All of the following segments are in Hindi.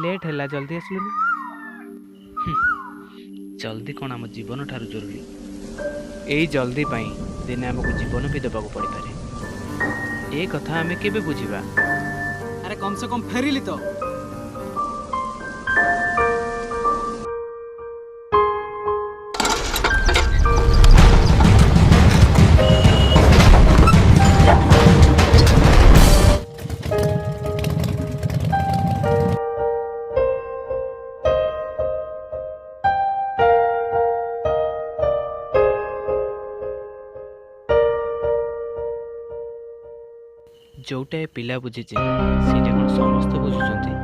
लेट है जल्दी आसलुनि। जल्दी कौन आम जीवन ठारू जरूरी। यही जल्दी पाई दिने आमको जीवन भी देवाक पड़ पारे। ए कथा आमे केबे बुझिबा। अरे कम से कम फेरिली तो। जोटा ए पिला बुझीचे सीटा कौन समस्त बुझुचंती।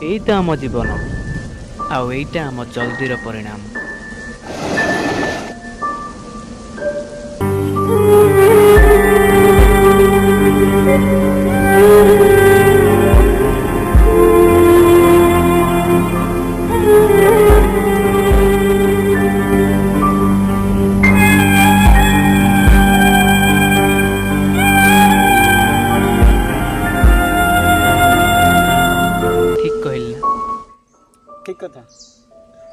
एईटा आम जीवन आईटा आम जल्दीर परिणाम। ठीक कथा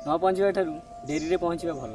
न पहुँचा ठार डेरी रे पहुँचा भल।